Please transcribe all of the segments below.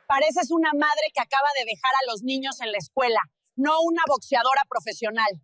Pareces una madre que acaba de dejar a los niños en la escuela, no una boxeadora profesional.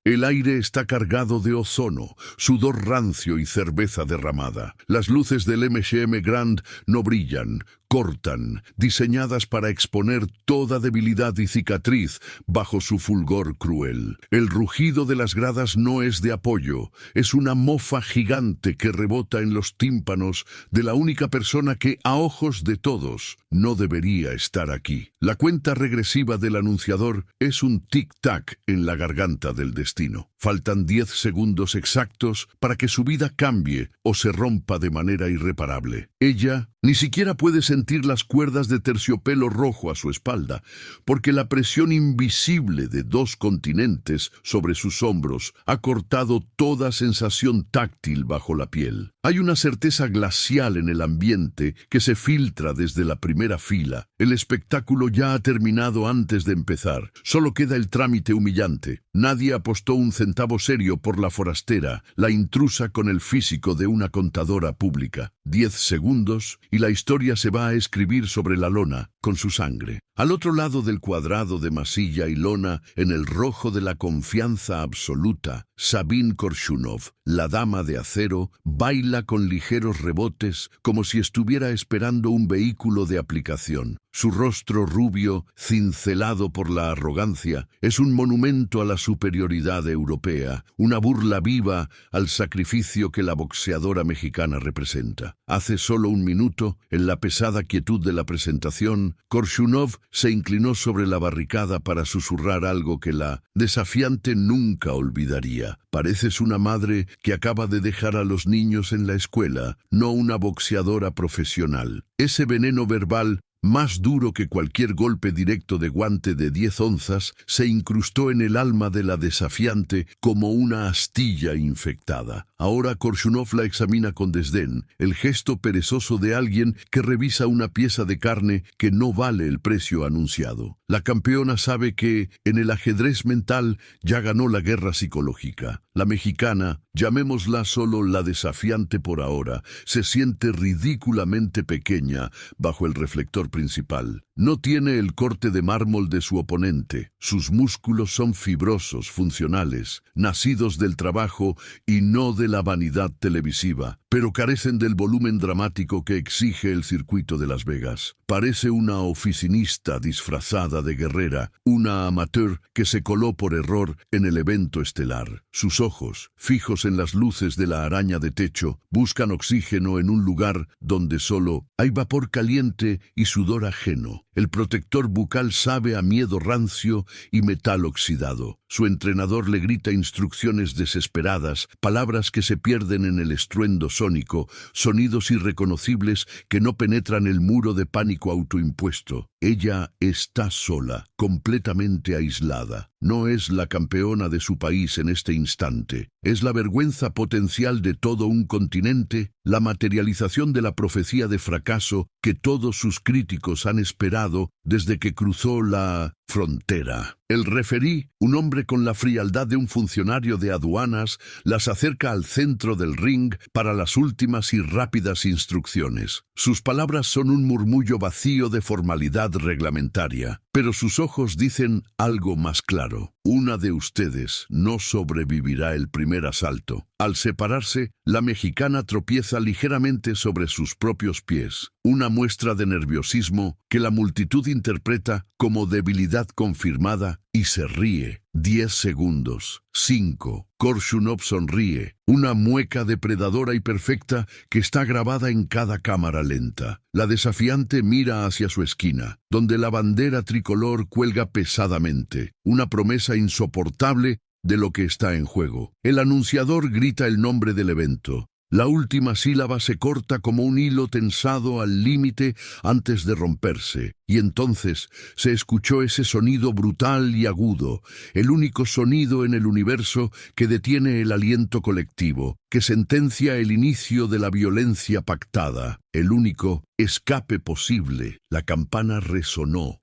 El aire está cargado de ozono, sudor rancio y cerveza derramada. Las luces del MGM Grand no brillan, cortan, diseñadas para exponer toda debilidad y cicatriz bajo su fulgor cruel. El rugido de las gradas no es de apoyo, es una mofa gigante que rebota en los tímpanos de la única persona que, a ojos de todos, no debería estar aquí. La cuenta regresiva del anunciador es un tic-tac en la garganta del destino. Faltan 10 segundos exactos para que su vida cambie o se rompa de manera irreparable. Ella ni siquiera puede sentir las cuerdas de terciopelo rojo a su espalda, porque la presión invisible de 2 continentes sobre sus hombros ha cortado toda sensación táctil bajo la piel. Hay una certeza glacial en el ambiente que se filtra desde la primera fila. El espectáculo ya ha terminado antes de empezar. Solo queda el trámite humillante. Nadie apostó un centavo serio por la forastera, la intrusa con el físico de una contadora pública. 10 segundos y la historia se va a escribir sobre la lona con su sangre. Al otro lado del cuadrado de masilla y lona, en el rojo de la confianza absoluta, Sabine Korshunov, la dama de acero, baila con ligeros rebotes como si estuviera esperando un vehículo de aplicación. Su rostro rubio, cincelado por la arrogancia, es un monumento a la superioridad europea, una burla viva al sacrificio que la boxeadora mexicana representa. Hace solo un minuto, en la pesada quietud de la presentación, Korshunov se inclinó sobre la barricada para susurrar algo que la desafiante nunca olvidaría. Pareces una madre que acaba de dejar a los niños en la escuela, no una boxeadora profesional. Ese veneno verbal, más duro que cualquier golpe directo de guante de 10 onzas, se incrustó en el alma de la desafiante como una astilla infectada. Ahora Korshunov la examina con desdén, el gesto perezoso de alguien que revisa una pieza de carne que no vale el precio anunciado. La campeona sabe que, en el ajedrez mental, ya ganó la guerra psicológica. La mexicana, llamémosla solo la desafiante por ahora, se siente ridículamente pequeña bajo el reflector principal. No tiene el corte de mármol de su oponente. Sus músculos son fibrosos, funcionales, nacidos del trabajo y no de la vanidad televisiva, pero carecen del volumen dramático que exige el circuito de Las Vegas. Parece una oficinista disfrazada de guerrera, una amateur que se coló por error en el evento estelar. Sus ojos, fijos en las luces de la araña de techo, buscan oxígeno en un lugar donde solo hay vapor caliente y sudor ajeno. El protector bucal sabe a miedo rancio y metal oxidado. Su entrenador le grita instrucciones desesperadas, palabras que se pierden en el estruendo sónico, sonidos irreconocibles que no penetran el muro de pánico autoimpuesto. Ella está sola, completamente aislada. No es la campeona de su país en este instante. Es la vergüenza potencial de todo un continente, la materialización de la profecía de fracaso que todos sus críticos han esperado desde que cruzó la frontera. El referí, un hombre con la frialdad de un funcionario de aduanas, las acerca al centro del ring para las últimas y rápidas instrucciones. Sus palabras son un murmullo vacío de formalidad reglamentaria, pero sus ojos dicen algo más claro. Una de ustedes no sobrevivirá el primer asalto. Al separarse, la mexicana tropieza ligeramente sobre sus propios pies, una muestra de nerviosismo que la multitud interpreta como debilidad confirmada y se ríe. 10 segundos. 5. Korshunov sonríe, una mueca depredadora y perfecta que está grabada en cada cámara lenta. La desafiante mira hacia su esquina, donde la bandera tricolor cuelga pesadamente, una promesa insoportable de lo que está en juego. El anunciador grita el nombre del evento. La última sílaba se corta como un hilo tensado al límite antes de romperse. Y entonces se escuchó ese sonido brutal y agudo, el único sonido en el universo que detiene el aliento colectivo, que sentencia el inicio de la violencia pactada, el único escape posible. La campana resonó,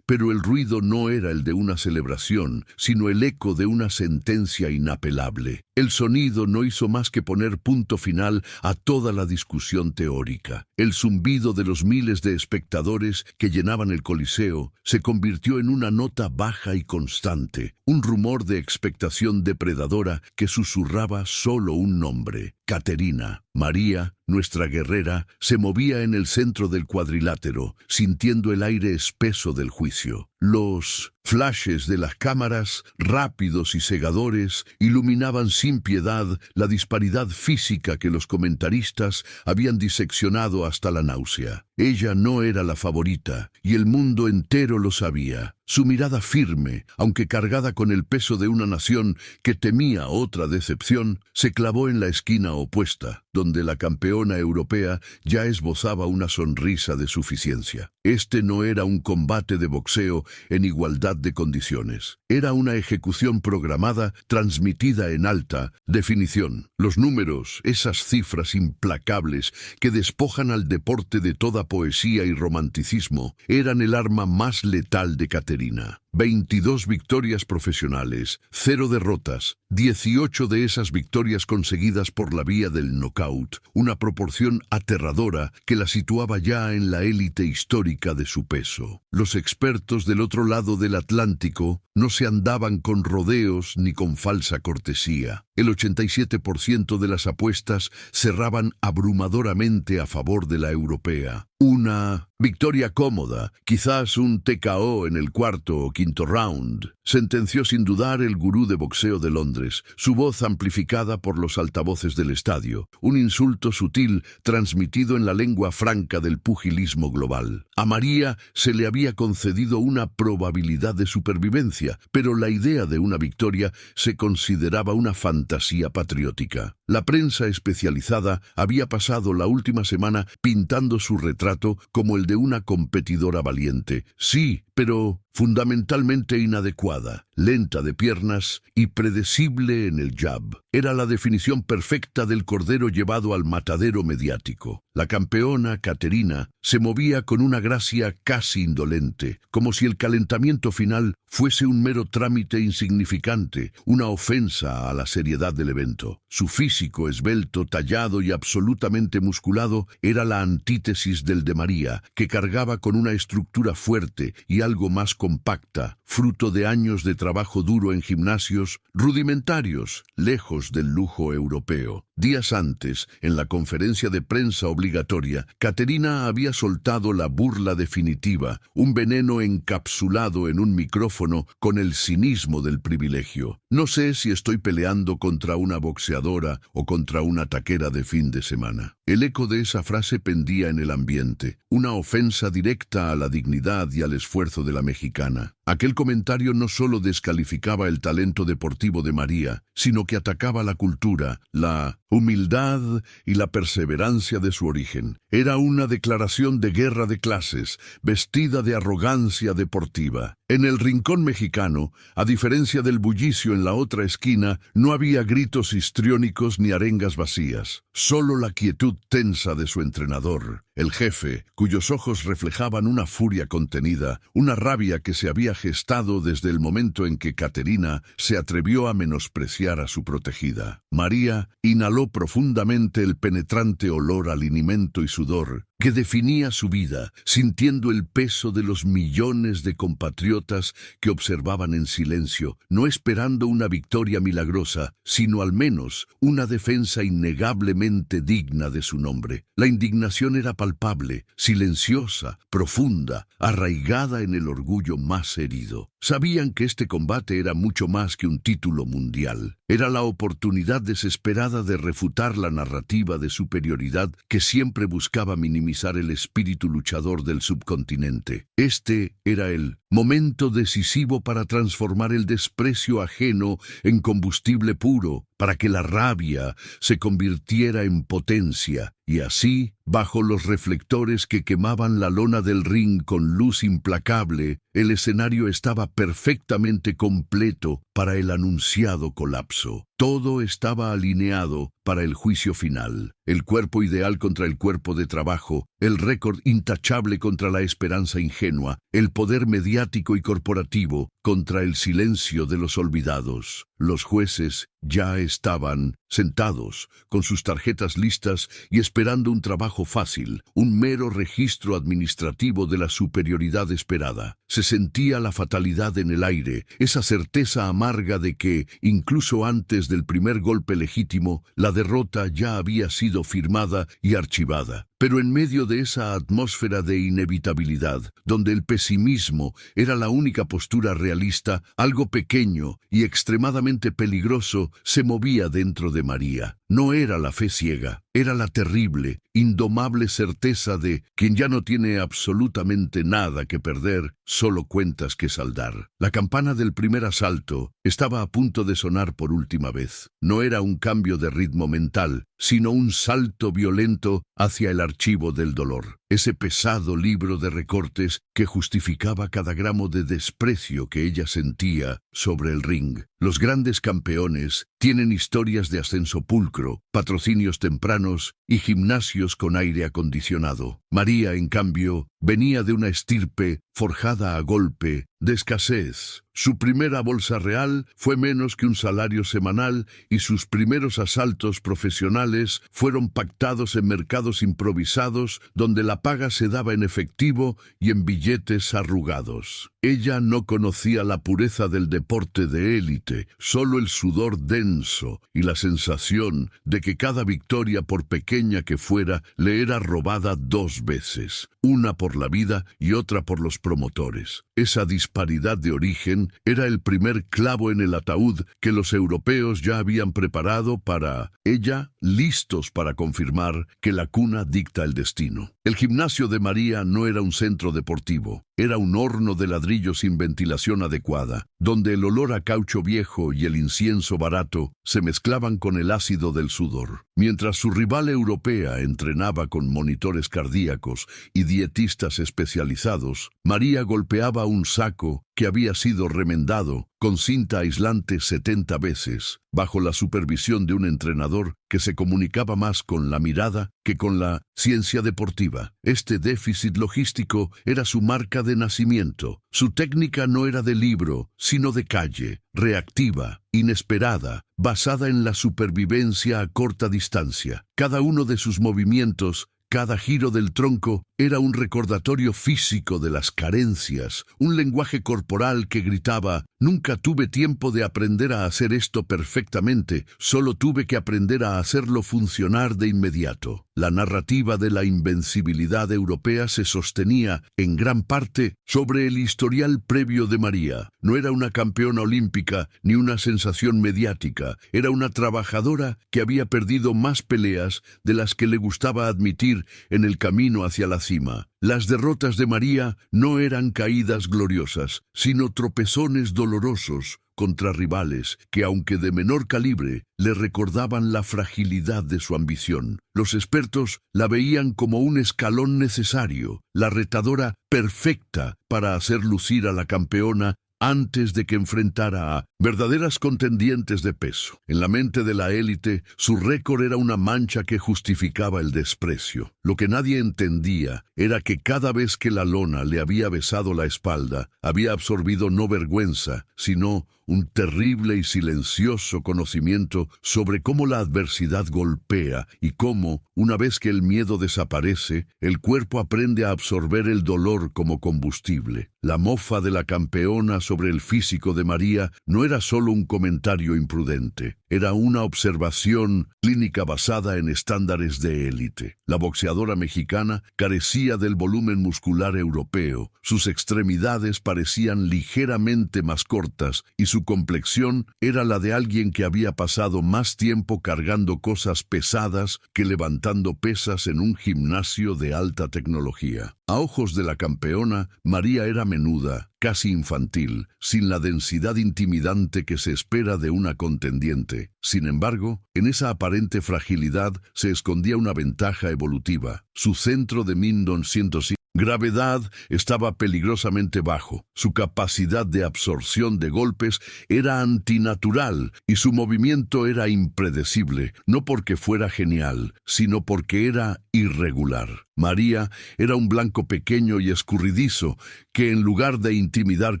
pero el ruido no era el de una celebración, sino el eco de una sentencia inapelable. El sonido no hizo más que poner punto final a toda la discusión teórica. El zumbido de los miles de espectadores que llenaban el Coliseo se convirtió en una nota baja y constante, un rumor de expectación depredadora que susurraba solo un nombre: Caterina. María, nuestra guerrera, se movía en el centro del cuadrilátero, sintiendo el aire espeso del juicio. Los flashes de las cámaras, rápidos y cegadores, iluminaban sin piedad la disparidad física que los comentaristas habían diseccionado hasta la náusea. Ella no era la favorita, y el mundo entero lo sabía. Su mirada firme, aunque cargada con el peso de una nación que temía otra decepción, se clavó en la esquina opuesta, donde la campeona europea ya esbozaba una sonrisa de suficiencia. Este no era un combate de boxeo en igualdad de condiciones. Era una ejecución programada, transmitida en alta definición. Los números, esas cifras implacables que despojan al deporte de toda poesía y romanticismo, eran el arma más letal de Caterina. 22 victorias profesionales, 0 derrotas, 18 de esas victorias conseguidas por la vía del knockout, una proporción aterradora que la situaba ya en la élite histórica de su peso. Los expertos del otro lado del Atlántico no se andaban con rodeos ni con falsa cortesía. El 87% de las apuestas cerraban abrumadoramente a favor de la europea. Una victoria cómoda, quizás un TKO en el cuarto o quinto round, sentenció sin dudar el gurú de boxeo de Londres, su voz amplificada por los altavoces del estadio, un insulto sutil transmitido en la lengua franca del pugilismo global. A María se le había concedido una probabilidad de supervivencia, pero la idea de una victoria se consideraba una fantasía patriótica. La prensa especializada había pasado la última semana pintando su retrato como el de una competidora valiente. Sí, pero fundamentalmente inadecuada, lenta de piernas y predecible en el jab. Era la definición perfecta del cordero llevado al matadero mediático. La campeona, Caterina, se movía con una gracia casi indolente, como si el calentamiento final fuese un mero trámite insignificante, una ofensa a la seriedad del evento. Su físico esbelto, tallado y absolutamente musculado era la antítesis del de María, que cargaba con una estructura fuerte y algo más compacta, fruto de años de trabajo duro en gimnasios rudimentarios, lejos del lujo europeo. Días antes, en la conferencia de prensa obligatoria, Caterina había soltado la burla definitiva, un veneno encapsulado en un micrófono con el cinismo del privilegio. No sé si estoy peleando contra una boxeadora o contra una taquera de fin de semana. El eco de esa frase pendía en el ambiente, una ofensa directa a la dignidad y al esfuerzo de la mexicana. Aquel comentario no solo descalificaba el talento deportivo de María, sino que atacaba la cultura, la humildad y la perseverancia de su origen. Era una declaración de guerra de clases, vestida de arrogancia deportiva. En el rincón mexicano, a diferencia del bullicio en la otra esquina, no había gritos histriónicos ni arengas vacías, solo la quietud tensa de su entrenador, el jefe, cuyos ojos reflejaban una furia contenida, una rabia que se había gestado desde el momento en que Caterina se atrevió a menospreciar a su protegida. María inhaló profundamente el penetrante olor a linimento y sudor que definía su vida, sintiendo el peso de los millones de compatriotas que observaban en silencio, no esperando una victoria milagrosa, sino al menos una defensa innegablemente digna de su nombre. La indignación era palpable, silenciosa, profunda, arraigada en el orgullo más herido. Sabían que este combate era mucho más que un título mundial. Era la oportunidad desesperada de refutar la narrativa de superioridad que siempre buscaba minimizar el espíritu luchador del subcontinente. Este era el momento decisivo para transformar el desprecio ajeno en combustible puro, para que la rabia se convirtiera en potencia Y así, bajo los reflectores que quemaban la lona del ring con luz implacable, el escenario estaba perfectamente completo para el anunciado colapso. Todo estaba alineado para el juicio final. El cuerpo ideal contra el cuerpo de trabajo, el récord intachable contra la esperanza ingenua, el poder mediático y corporativo contra el silencio de los olvidados. Los jueces ya estaban sentados, con sus tarjetas listas y esperando un trabajo fácil, un mero registro administrativo de la superioridad esperada. Se sentía la fatalidad en el aire, esa certeza amarga de que, incluso antes del primer golpe legítimo, la derrota ya había sido firmada y archivada. Pero en medio de esa atmósfera de inevitabilidad, donde el pesimismo era la única postura realista, algo pequeño y extremadamente peligroso se movía dentro de María. No era la fe ciega, era la terrible, indomable certeza de quien ya no tiene absolutamente nada que perder, solo cuentas que saldar. La campana del primer asalto estaba a punto de sonar por última vez. No era un cambio de ritmo mental, sino un salto violento hacia el archivo del dolor. Ese pesado libro de recortes que justificaba cada gramo de desprecio que ella sentía sobre el ring. Los grandes campeones tienen historias de ascenso pulcro, patrocinios tempranos y gimnasios con aire acondicionado. María, en cambio, venía de una estirpe forjada a golpe de escasez. Su primera bolsa real fue menos que un salario semanal y sus primeros asaltos profesionales fueron pactados en mercados improvisados donde la paga se daba en efectivo y en billetes arrugados. Ella no conocía la pureza del deporte de élite, solo el sudor denso y la sensación de que cada victoria, por pequeña que fuera, le era robada 2 veces, una por la vida y otra por los promotores. Esa disparidad de origen era el primer clavo en el ataúd que los europeos ya habían preparado para ella, listos para confirmar que la cuna dicta el destino. El gimnasio de María no era un centro deportivo, era un horno de ladrillo sin ventilación adecuada, donde el olor a caucho viejo y el incienso barato se mezclaban con el ácido del sudor. Mientras su rival europea entrenaba con monitores cardíacos y dietistas especializados, María golpeaba un saco que había sido remendado con cinta aislante 70 veces, bajo la supervisión de un entrenador que se comunicaba más con la mirada que con la ciencia deportiva. Este déficit logístico era su marca de nacimiento. Su técnica no era de libro, sino de calle, reactiva, inesperada, basada en la supervivencia a corta distancia. Cada uno de sus movimientos, cada giro del tronco, era un recordatorio físico de las carencias, un lenguaje corporal que gritaba: «Nunca tuve tiempo de aprender a hacer esto perfectamente, solo tuve que aprender a hacerlo funcionar de inmediato». La narrativa de la invencibilidad europea se sostenía, en gran parte, sobre el historial previo de María. No era una campeona olímpica ni una sensación mediática, era una trabajadora que había perdido más peleas de las que le gustaba admitir en el camino hacia la cima. Las derrotas de María no eran caídas gloriosas, sino tropezones dolorosos contra rivales que, aunque de menor calibre, le recordaban la fragilidad de su ambición. Los expertos la veían como un escalón necesario, la retadora perfecta para hacer lucir a la campeona antes de que enfrentara a verdaderas contendientes de peso. En la mente de la élite, su récord era una mancha que justificaba el desprecio. Lo que nadie entendía era que cada vez que la lona le había besado la espalda, había absorbido no vergüenza, sino un terrible y silencioso conocimiento sobre cómo la adversidad golpea y cómo, una vez que el miedo desaparece, el cuerpo aprende a absorber el dolor como combustible. La mofa de la campeona sobre el físico de María no era solo un comentario imprudente, era una observación clínica basada en estándares de élite. La boxeadora mexicana carecía del volumen muscular europeo, sus extremidades parecían ligeramente más cortas y su complexión era la de alguien que había pasado más tiempo cargando cosas pesadas que levantando pesas en un gimnasio de alta tecnología. A ojos de la campeona, María era menuda, casi infantil, sin la densidad intimidante que se espera de una contendiente. Sin embargo, en esa aparente fragilidad se escondía una ventaja evolutiva. Su centro de 1905 gravedad estaba peligrosamente bajo. Su capacidad de absorción de golpes era antinatural y su movimiento era impredecible, no porque fuera genial, sino porque era irregular. María era un blanco pequeño y escurridizo que, en lugar de intimidar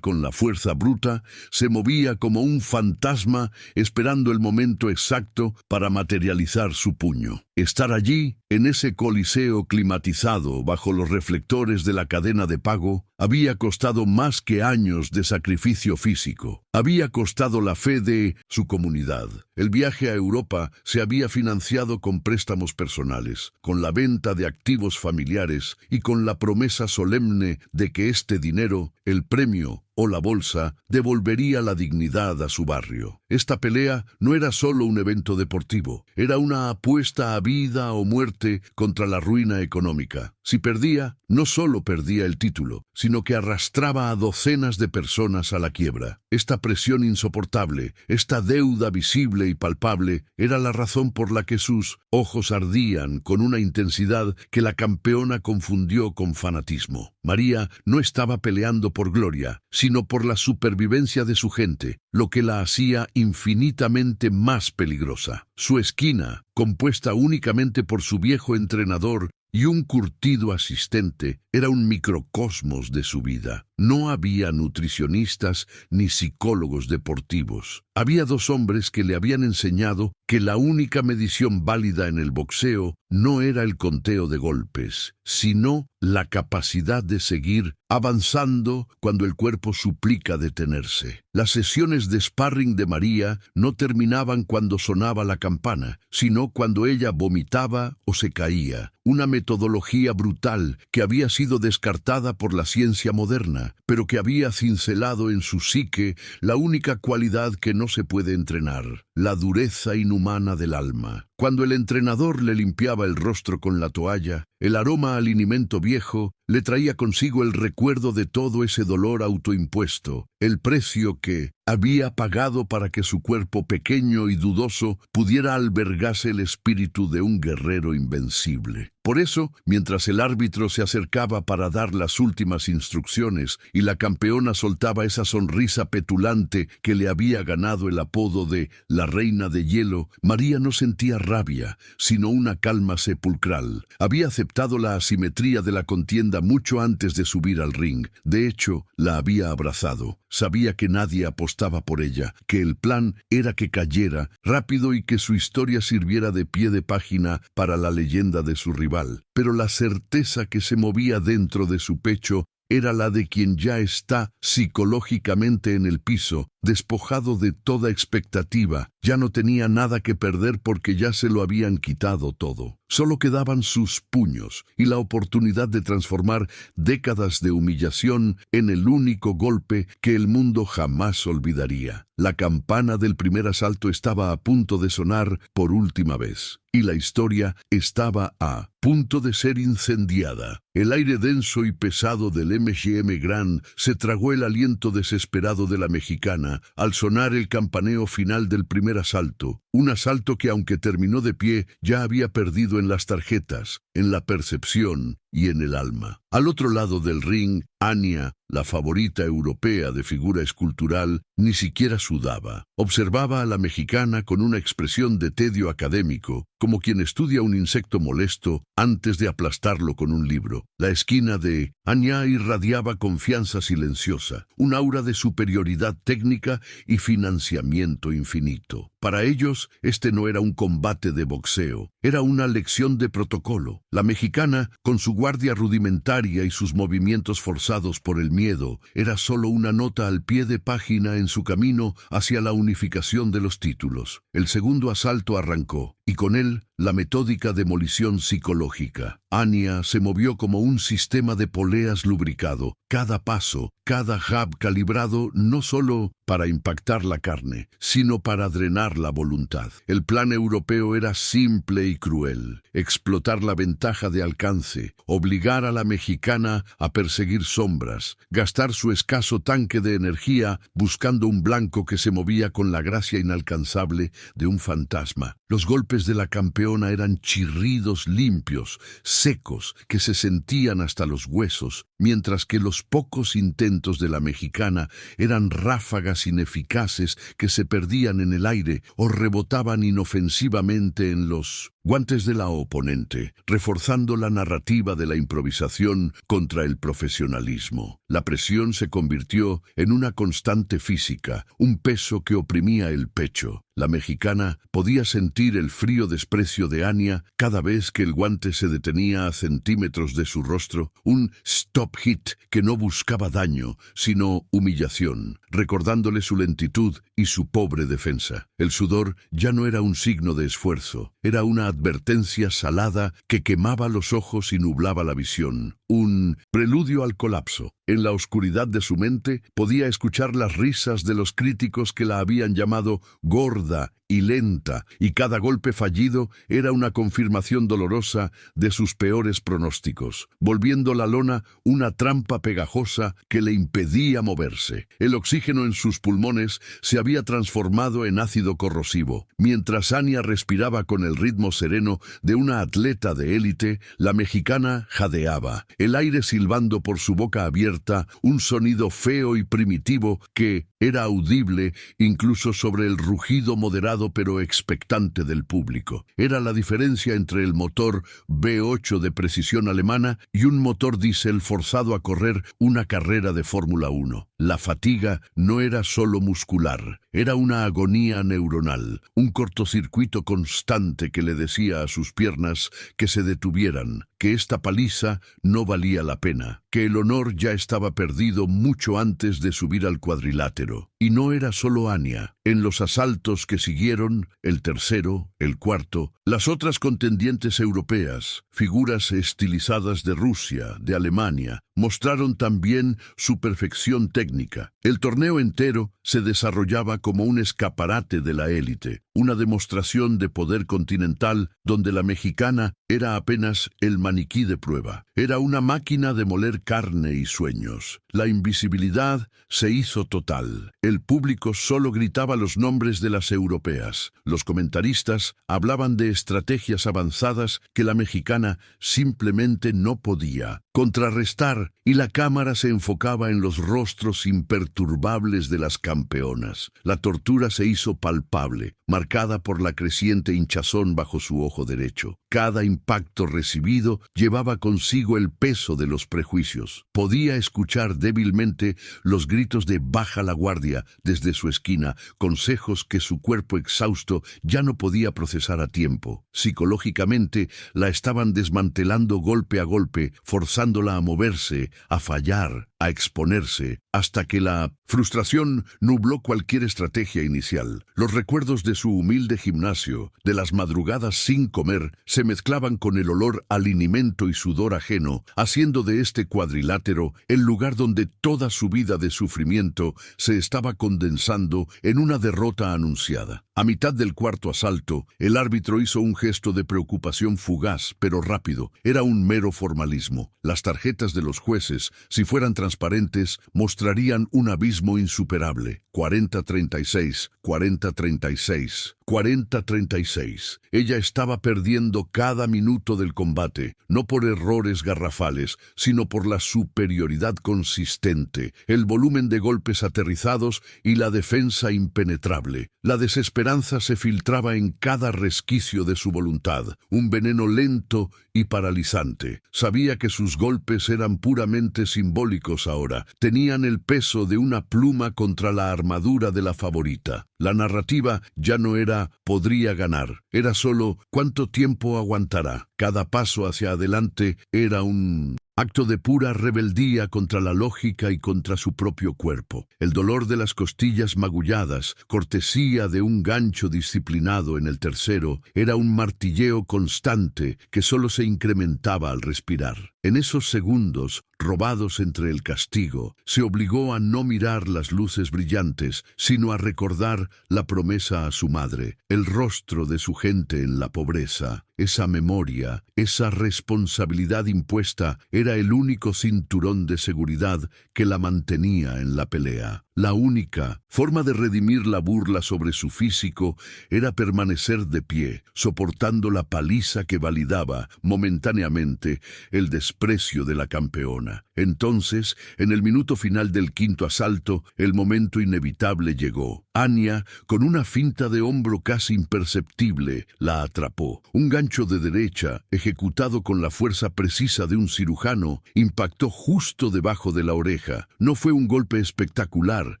con la fuerza bruta, se movía como un fantasma esperando el momento exacto para materializar su puño. Estar allí, en ese coliseo climatizado bajo los reflectores de la cadena de pago, había costado más que años de sacrificio físico. Había costado la fe de su comunidad. El viaje a Europa se había financiado con préstamos personales, con la venta de activos familiares y con la promesa solemne de que este dinero, el premio o la bolsa, devolvería la dignidad a su barrio. Esta pelea no era solo un evento deportivo, era una apuesta a vida o muerte contra la ruina económica. Si perdía, no solo perdía el título, sino que arrastraba a docenas de personas a la quiebra. Esta presión insoportable, esta deuda visible y palpable, era la razón por la que sus ojos ardían con una intensidad que la campeona confundió con fanatismo. María no estaba peleando por gloria, sino por la supervivencia de su gente, lo que la hacía infinitamente más peligrosa. Su esquina, compuesta únicamente por su viejo entrenador y un curtido asistente, era un microcosmos de su vida. No había nutricionistas ni psicólogos deportivos. Había dos hombres que le habían enseñado que la única medición válida en el boxeo no era el conteo de golpes, sino la capacidad de seguir avanzando cuando el cuerpo suplica detenerse. Las sesiones de sparring de María no terminaban cuando sonaba la campana, sino cuando ella vomitaba o se caía. Una metodología brutal que había sido descartada por la ciencia moderna, pero que había cincelado en su psique la única cualidad que no se puede entrenar: la dureza inhumana del alma. Cuando el entrenador le limpiaba el rostro con la toalla, el aroma al alimento viejo le traía consigo el recuerdo de todo ese dolor autoimpuesto, el precio que había pagado para que su cuerpo pequeño y dudoso pudiera albergarse el espíritu de un guerrero invencible. Por eso, mientras el árbitro se acercaba para dar las últimas instrucciones y la campeona soltaba esa sonrisa petulante que le había ganado el apodo de la Reina de Hielo, María no sentía rabia, sino una calma sepulcral. Había aceptado la asimetría de la contienda mucho antes de subir al ring. De hecho, la había abrazado. Sabía que nadie apostaba por ella, que el plan era que cayera rápido y que su historia sirviera de pie de página para la leyenda de su rival. Pero la certeza que se movía dentro de su pecho era la de quien ya está psicológicamente en el piso, despojado de toda expectativa. Ya no tenía nada que perder porque ya se lo habían quitado todo. Solo quedaban sus puños y la oportunidad de transformar décadas de humillación en el único golpe que el mundo jamás olvidaría. La campana del primer asalto estaba a punto de sonar por última vez, y la historia estaba a punto de ser incendiada. El aire denso y pesado del MGM Grand se tragó el aliento desesperado de la mexicana al sonar el campaneo final del primer asalto, un asalto que, aunque terminó de pie, ya había perdido en las tarjetas, en la percepción y en el alma. Al otro lado del ring, Anya, la favorita europea de figura escultural, ni siquiera sudaba. Observaba a la mexicana con una expresión de tedio académico, como quien estudia un insecto molesto antes de aplastarlo con un libro. La esquina de Anya irradiaba confianza silenciosa, un aura de superioridad técnica y financiamiento infinito. Para ellos, este no era un combate de boxeo, era una lección de protocolo. La mexicana, con su guardia rudimentaria y sus movimientos forzados por el miedo, era solo una nota al pie de página en su camino hacia la unificación de los títulos. El segundo asalto arrancó, y con él la metódica demolición psicológica. Anya se movió como un sistema de poleas lubricado, cada paso, cada jab calibrado no solo para impactar la carne, sino para drenar la voluntad. El plan europeo era simple y cruel: explotar la ventaja de alcance, obligar a la mexicana a perseguir sombras, gastar su escaso tanque de energía buscando un blanco que se movía con la gracia inalcanzable de un fantasma. Los golpes de la campeona eran chirridos limpios, secos, que se sentían hasta los huesos, mientras que los pocos intentos de la mexicana eran ráfagas ineficaces que se perdían en el aire o rebotaban inofensivamente en los guantes de la oponente, reforzando la narrativa de la improvisación contra el profesionalismo. La presión se convirtió en una constante física, un peso que oprimía el pecho. La mexicana podía sentir el frío desprecio de Anya cada vez que el guante se detenía a centímetros de su rostro, un stop hit que no buscaba daño, sino humillación, recordándole su lentitud y su pobre defensa. El sudor ya no era un signo de esfuerzo, era una advertencia salada que quemaba los ojos y nublaba la visión, un preludio al colapso. En la oscuridad de su mente podía escuchar las risas de los críticos que la habían llamado gorda y lenta, y cada golpe fallido era una confirmación dolorosa de sus peores pronósticos, volviendo la lona una trampa pegajosa que le impedía moverse. El oxígeno en sus pulmones se había transformado en ácido corrosivo. Mientras Anya respiraba con el ritmo sereno de una atleta de élite, la mexicana jadeaba, el aire silbando por su boca abierta, un sonido feo y primitivo que era audible incluso sobre el rugido moderado pero expectante del público. Era la diferencia entre el motor V8 de precisión alemana y un motor diésel forzado a correr una carrera de Fórmula 1. La fatiga no era solo muscular, era una agonía neuronal, un cortocircuito constante que le decía a sus piernas que se detuvieran, que esta paliza no valía la pena, que el honor ya estaba perdido mucho antes de subir al cuadrilátero. Y no era solo Anya. En los asaltos que siguieron, el tercero, el cuarto, las otras contendientes europeas, figuras estilizadas de Rusia, de Alemania, mostraron también su perfección técnica. El torneo entero se desarrollaba como un escaparate de la élite, una demostración de poder continental donde la mexicana era apenas el maniquí de prueba. Era una máquina de moler carne y sueños. La invisibilidad se hizo total. El público solo gritaba los nombres de las europeas. Los comentaristas hablaban de estrategias avanzadas que la mexicana simplemente no podía contrarrestar, y la cámara se enfocaba en los rostros imperturbables de las campeonas. La tortura se hizo palpable, marcada por la creciente hinchazón bajo su ojo derecho. Cada impacto recibido llevaba consigo el peso de los prejuicios. Podía escuchar débilmente los gritos de "baja la guardia" desde su esquina, consejos que su cuerpo exhausto ya no podía procesar a tiempo. Psicológicamente la estaban desmantelando golpe a golpe, forzándola a moverse, a fallar, a exponerse, hasta que la frustración nubló cualquier estrategia inicial. Los recuerdos de su humilde gimnasio, de las madrugadas sin comer, se mezclaban con el olor a linimento y sudor ajeno, haciendo de este cuadrilátero el lugar donde toda su vida de sufrimiento se estaba condensando en una derrota anunciada. A mitad del cuarto asalto, el árbitro hizo un gesto de preocupación fugaz, pero rápido. Era un mero formalismo. Las tarjetas de los jueces, si fueran transparentes, mostrarían un abismo insuperable. 40-36, 40-36, 40-36. Ella estaba perdiendo cada minuto del combate, no por errores garrafales, sino por la superioridad consistente, el volumen de golpes aterrizados y la defensa impenetrable. La desesperanza se filtraba en cada resquicio de su voluntad, un veneno lento y paralizante. Sabía que sus golpes eran puramente simbólicos ahora, tenían el peso de una pluma contra la armadura de la favorita. La narrativa ya no era "podría ganar", era solo "cuánto tiempo aguantará". Cada paso hacia adelante era un acto de pura rebeldía contra la lógica y contra su propio cuerpo. El dolor de las costillas magulladas, cortesía de un gancho disciplinado en el tercero, era un martilleo constante que solo se incrementaba al respirar. En esos segundos, robados entre el castigo, se obligó a no mirar las luces brillantes, sino a recordar la promesa a su madre, el rostro de su gente en la pobreza. Esa memoria, esa responsabilidad impuesta, era el único cinturón de seguridad que la mantenía en la pelea. La única forma de redimir la burla sobre su físico era permanecer de pie, soportando la paliza que validaba momentáneamente el desprecio de la campeona. Entonces, en el minuto final del quinto asalto, el momento inevitable llegó. Anya, con una finta de hombro casi imperceptible, la atrapó. Un gancho de derecha, ejecutado con la fuerza precisa de un cirujano, impactó justo debajo de la oreja. No fue un golpe espectacular,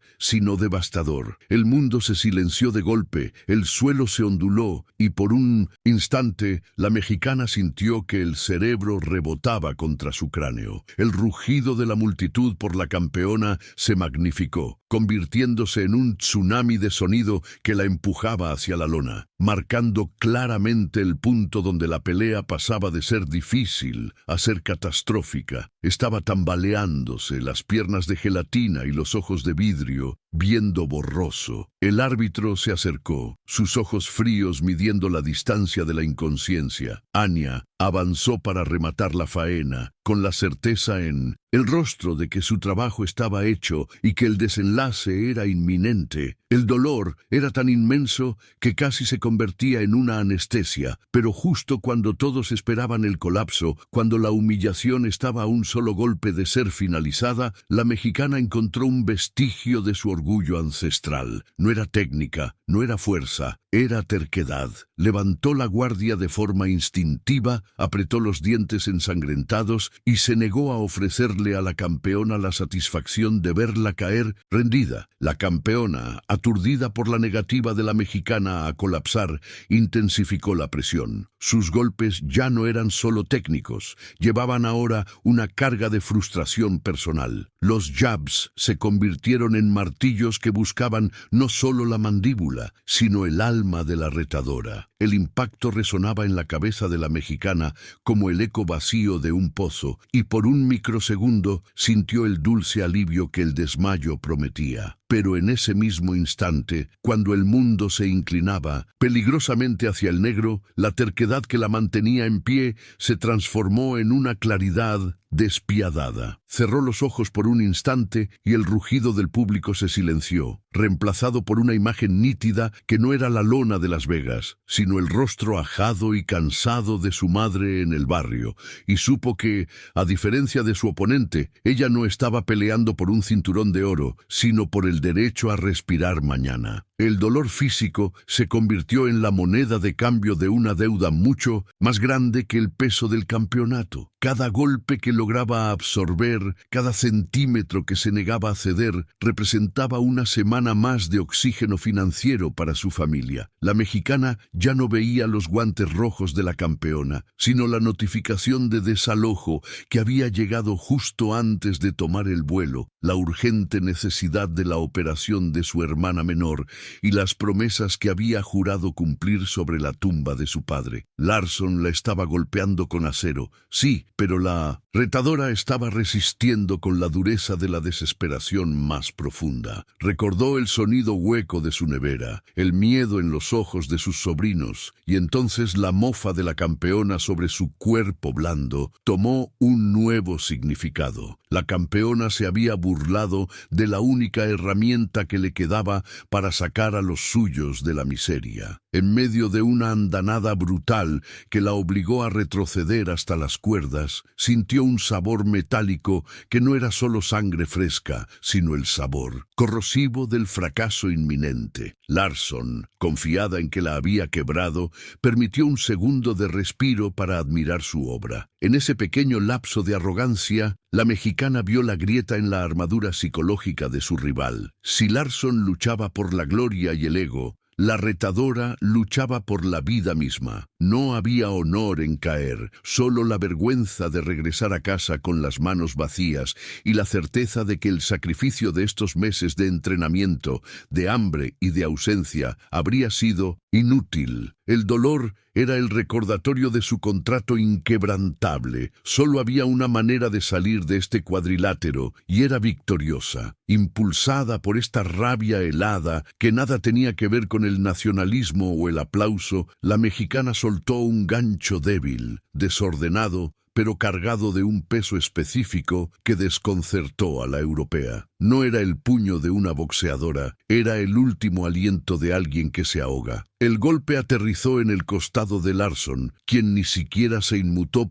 sino devastador. El mundo se silenció de golpe, el suelo se onduló, y por un instante la mexicana sintió que el cerebro rebotaba contra su cráneo. El rugido de la multitud por la campeona se magnificó, convirtiéndose en un tsunami de sonido que la empujaba hacia la lona, marcando claramente el punto donde la pelea pasaba de ser difícil a ser catastrófica. Estaba tambaleándose, las piernas de gelatina y los ojos de vidrio, viendo borroso. El árbitro se acercó, sus ojos fríos midiendo la distancia de la inconsciencia. Anya avanzó para rematar la faena, con la certeza en el rostro de que su trabajo estaba hecho y que el desenlace era inminente. El dolor era tan inmenso que casi se convertía en una anestesia, pero justo cuando todos esperaban el colapso, cuando la humillación estaba a un solo golpe de ser finalizada, la mexicana encontró un vestigio de su orgullo ancestral. No era técnica, no era fuerza, era terquedad. Levantó la guardia de forma instintiva, apretó los dientes ensangrentados y se negó a ofrecerle a la campeona la satisfacción de verla caer rendida. La campeona, aturdida por la negativa de la mexicana a colapsar, intensificó la presión. Sus golpes ya no eran solo técnicos, llevaban ahora una carga de frustración personal. Los jabs se convirtieron en martillos que buscaban no solo la mandíbula, sino el alma de la retadora. El impacto resonaba en la cabeza de la mexicana como el eco vacío de un pozo, y por un microsegundo sintió el dulce alivio que el desmayo prometía. Pero en ese mismo instante, cuando el mundo se inclinaba peligrosamente hacia el negro, la terquedad que la mantenía en pie se transformó en una claridad despiadada. Cerró los ojos por un instante y el rugido del público se silenció, reemplazado por una imagen nítida que no era la lona de Las Vegas, sino el rostro ajado y cansado de su madre en el barrio, y supo que, a diferencia de su oponente, ella no estaba peleando por un cinturón de oro, sino por el derecho a respirar mañana. El dolor físico se convirtió en la moneda de cambio de una deuda mucho más grande que el peso del campeonato. Cada golpe que lograba absorber, cada centímetro que se negaba a ceder, representaba una semana más de oxígeno financiero para su familia. La mexicana ya no veía los guantes rojos de la campeona, sino la notificación de desalojo que había llegado justo antes de tomar el vuelo, la urgente necesidad de la operación de su hermana menor y las promesas que había jurado cumplir sobre la tumba de su padre. Larson la estaba golpeando con acero, sí, pero la retadora estaba resistiendo con la dureza de la desesperación más profunda. Recordó el sonido hueco de su nevera, el miedo en los ojos de sus sobrinos, y entonces la mofa de la campeona sobre su cuerpo blando tomó un nuevo significado. La campeona se había burlado de la única herramienta que le quedaba para sacar a los suyos de la miseria. En medio de una andanada brutal que la obligó a retroceder hasta las cuerdas, sintió un sabor metálico que no era solo sangre fresca, sino el sabor corrosivo del fracaso inminente. Larson, confiada en que la había quebrado, permitió un segundo de respiro para admirar su obra. En ese pequeño lapso de arrogancia, la mexicana vio la grieta en la armadura psicológica de su rival. Si Larson luchaba por la gloria y el ego, la retadora luchaba por la vida misma. No había honor en caer, solo la vergüenza de regresar a casa con las manos vacías y la certeza de que el sacrificio de estos meses de entrenamiento, de hambre y de ausencia habría sido inútil. El dolor era el recordatorio de su contrato inquebrantable. Solo había una manera de salir de este cuadrilátero, y era victoriosa. Impulsada por esta rabia helada que nada tenía que ver con el nacionalismo o el aplauso, la mexicana soltó un gancho débil, desordenado, pero cargado de un peso específico que desconcertó a la europea. No era el puño de una boxeadora, era el último aliento de alguien que se ahoga. El golpe aterrizó en el costado de Larsson, quien ni siquiera se inmutó